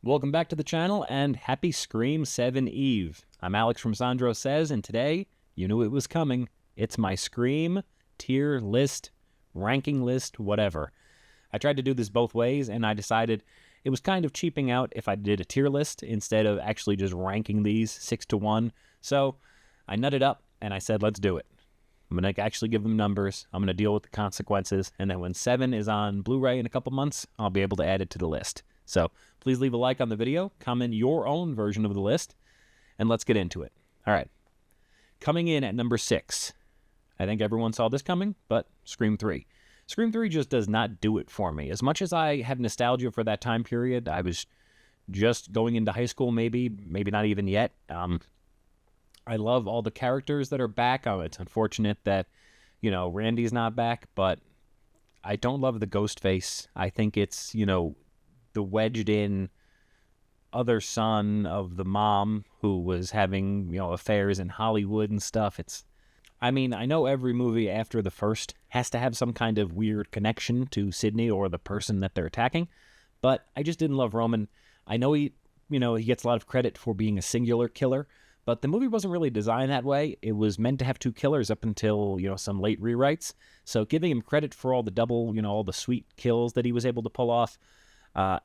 Welcome back to the channel, and happy Scream 7 Eve. I'm Alex from Sandro Says, and today, you knew it was coming. It's my Scream tier list, ranking list, whatever. I tried to do this both ways, and I decided it was kind of cheaping out if I did a tier list instead of actually just ranking these 6 to 1. So I nutted up, and I said, let's do it. I'm going to actually give them numbers. I'm going to deal with the consequences, and then when 7 is on Blu-ray in a couple months, I'll be able to add it to the list. So please leave a like on the video, comment your own version of the list, and let's get into it. All right. Coming in at number 6. I think everyone saw this coming, but Scream 3. Scream 3 just does not do it for me. As much as I have nostalgia for that time period, I was just going into high school maybe not even yet. I love all the characters that are back. It's unfortunate that, Randy's not back, but I don't love the ghost face. I think it's, the wedged-in other son of the mom who was having, affairs in Hollywood and stuff. I know every movie after the first has to have some kind of weird connection to Sidney or the person that they're attacking, but I just didn't love Roman. I know he gets a lot of credit for being a singular killer, but the movie wasn't really designed that way. It was meant to have 2 killers up until, some late rewrites. So giving him credit for all the double, all the sweet kills that he was able to pull off,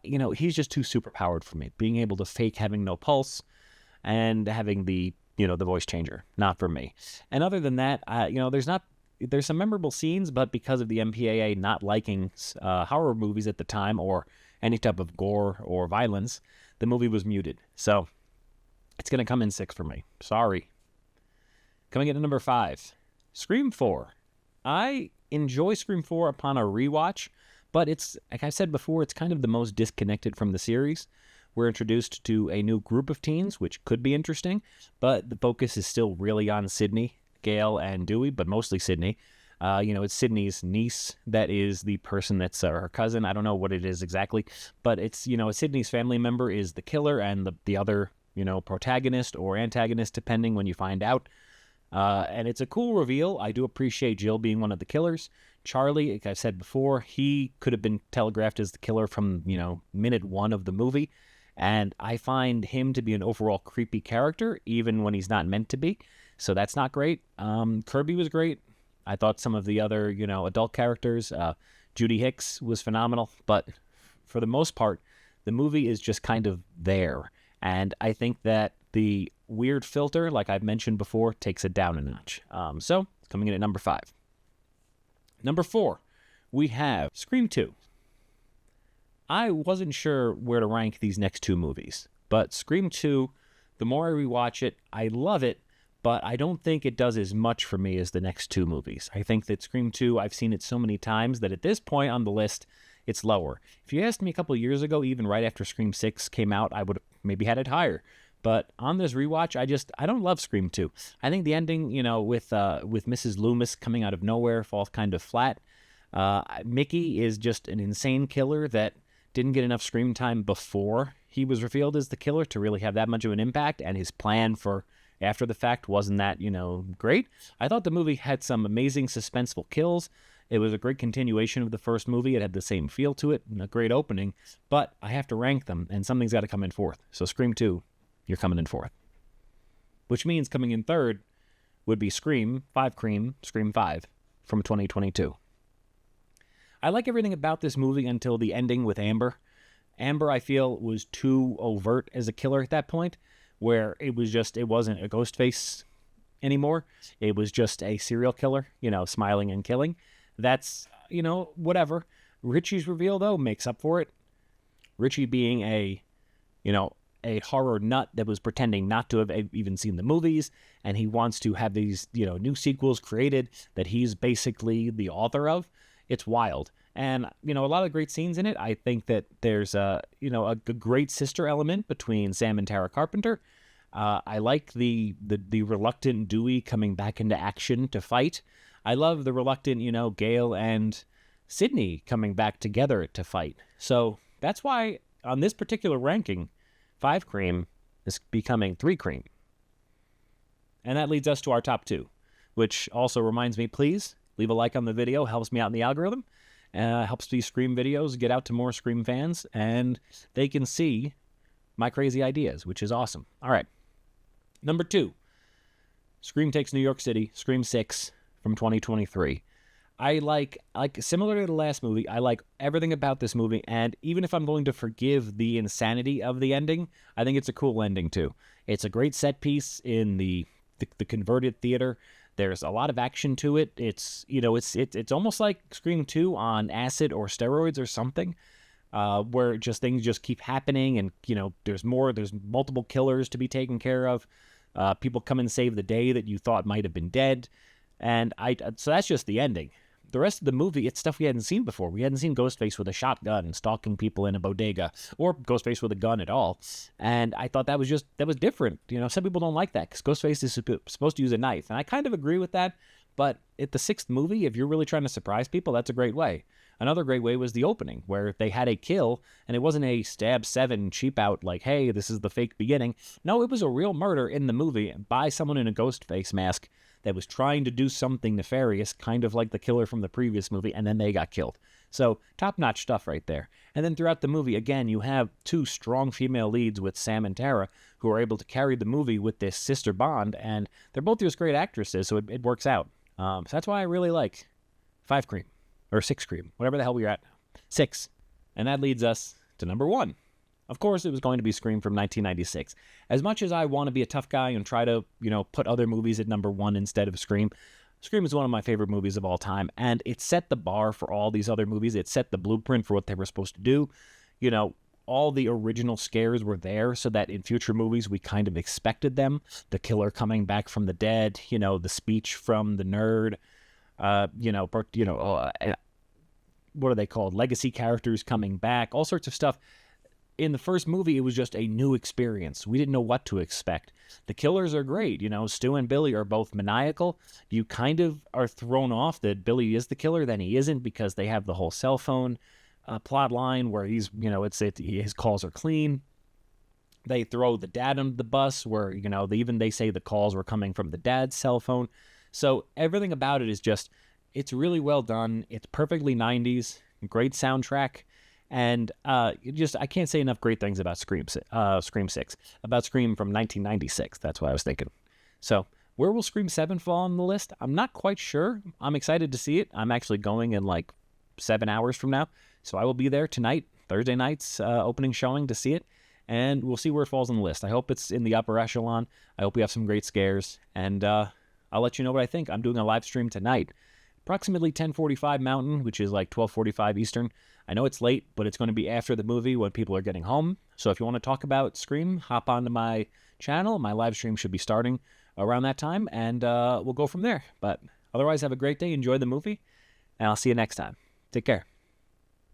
he's just too superpowered for me. Being able to fake having no pulse and having the voice changer, not for me. And other than that, there's some memorable scenes, but because of the MPAA not liking horror movies at the time or any type of gore or violence, the movie was muted. So it's going to come in 6 for me. Sorry. Coming in at number 5, Scream 4. I enjoy Scream 4 upon a rewatch, but it's, like I said before, it's kind of the most disconnected from the series. We're introduced to a new group of teens, which could be interesting, but the focus is still really on Sidney, Gail, and Dewey, but mostly Sidney. It's Sidney's niece that is the person that's her cousin. I don't know what it is exactly, but it's, Sidney's family member is the killer, and the other, protagonist or antagonist, depending when you find out. And it's a cool reveal. I do appreciate Jill being one of the killers. Charlie, like I said before, he could have been telegraphed as the killer from, minute 1 of the movie. And I find him to be an overall creepy character, even when he's not meant to be. So that's not great. Kirby was great. I thought some of the other, adult characters, Judy Hicks was phenomenal. But for the most part, the movie is just kind of there. And I think that the weird filter, like I've mentioned before, takes it down a notch. So, coming in at number 5. Number 4, we have Scream 2. I wasn't sure where to rank these next 2 movies, but Scream 2, the more I rewatch it, I love it, but I don't think it does as much for me as the next 2 movies. I think that Scream 2, I've seen it so many times that at this point on the list, it's lower. If you asked me a couple of years ago, even right after Scream 6 came out, I would have maybe had it higher. But on this rewatch, I don't love Scream 2. I think the ending, with Mrs. Loomis coming out of nowhere falls kind of flat. Mickey is just an insane killer that didn't get enough screen time before he was revealed as the killer to really have that much of an impact, and his plan for after the fact wasn't that, great. I thought the movie had some amazing suspenseful kills. It was a great continuation of the first movie. It had the same feel to it and a great opening, but I have to rank them, and something's got to come in 4th. So Scream 2, you're coming in 4th. Which means coming in 3rd would be Scream 5 from 2022. I like everything about this movie until the ending with Amber. Amber, I feel, was too overt as a killer at that point, where it wasn't a ghost face anymore. It was just a serial killer, smiling and killing. That's, whatever. Richie's reveal, though, makes up for it. Richie being a horror nut that was pretending not to have even seen the movies, and he wants to have these, new sequels created that he's basically the author of. It's wild. And, a lot of great scenes in it. I think that there's a great sister element between Sam and Tara Carpenter. I like the reluctant Dewey coming back into action to fight. I love the reluctant, Gail and Sidney coming back together to fight. So that's why on this particular ranking, 5 Cream is becoming 3 Cream. And that leads us to our top 2, which also reminds me, please leave a like on the video. Helps me out in the algorithm. Helps these Scream videos get out to more Scream fans, and they can see my crazy ideas, which is awesome. All right. Number 2, Scream Takes New York City, Scream 6 from 2023. I like similar to the last movie, I like everything about this movie, and even if I'm going to forgive the insanity of the ending, I think it's a cool ending too. It's a great set piece in the converted theater. There's a lot of action to it. It's it's almost like Scream 2 on acid or steroids or something, where just things just keep happening, and there's multiple killers to be taken care of. People come and save the day that you thought might have been dead, and so that's just the ending. The rest of the movie, it's stuff we hadn't seen before. We hadn't seen Ghostface with a shotgun and stalking people in a bodega, or Ghostface with a gun at all. And I thought that was different. Some people don't like that because Ghostface is supposed to use a knife, and I kind of agree with that. But at the 6th movie, if you're really trying to surprise people, that's a great way. Another great way was the opening, where they had a kill, and it wasn't a stab 7 cheap out like, hey, this is the fake beginning. No, it was a real murder in the movie by someone in a Ghostface mask that was trying to do something nefarious, kind of like the killer from the previous movie, and then they got killed. So, top-notch stuff right there. And then throughout the movie, again, you have 2 strong female leads with Sam and Tara, who are able to carry the movie with this sister bond, and they're both just great actresses, so it works out. So that's why I really like 5 Cream, or 6 Cream, whatever the hell we're at now. 6. And that leads us to number 1. Of course, it was going to be Scream from 1996. As much as I want to be a tough guy and try to, put other movies at number 1 instead of Scream, Scream is one of my favorite movies of all time, and it set the bar for all these other movies. It set the blueprint for what they were supposed to do. All the original scares were there so that in future movies we kind of expected them. The killer coming back from the dead, the speech from the nerd, what are they called? Legacy characters coming back, all sorts of stuff. In the first movie, it was just a new experience. We didn't know what to expect. The killers are great. Stu and Billy are both maniacal. You kind of are thrown off that Billy is the killer, then he isn't, because they have the whole cell phone plot line where he's, his calls are clean. They throw the dad under the bus where, they say the calls were coming from the dad's cell phone. So everything about it is just, it's really well done. It's perfectly 90s, great soundtrack. And I can't say enough great things about Scream 6, about Scream from 1996. That's what I was thinking. So where will Scream 7 fall on the list? I'm not quite sure. I'm excited to see it. I'm actually going in like 7 hours from now. So I will be there tonight, Thursday night's opening showing to see it. And we'll see where it falls on the list. I hope it's in the upper echelon. I hope we have some great scares. And I'll let you know what I think. I'm doing a live stream tonight. Approximately 10:45 Mountain, which is like 12:45 Eastern. I know it's late, but it's going to be after the movie when people are getting home. So if you want to talk about Scream, hop onto my channel. My live stream should be starting around that time, and we'll go from there. But otherwise, have a great day. Enjoy the movie, and I'll see you next time. Take care.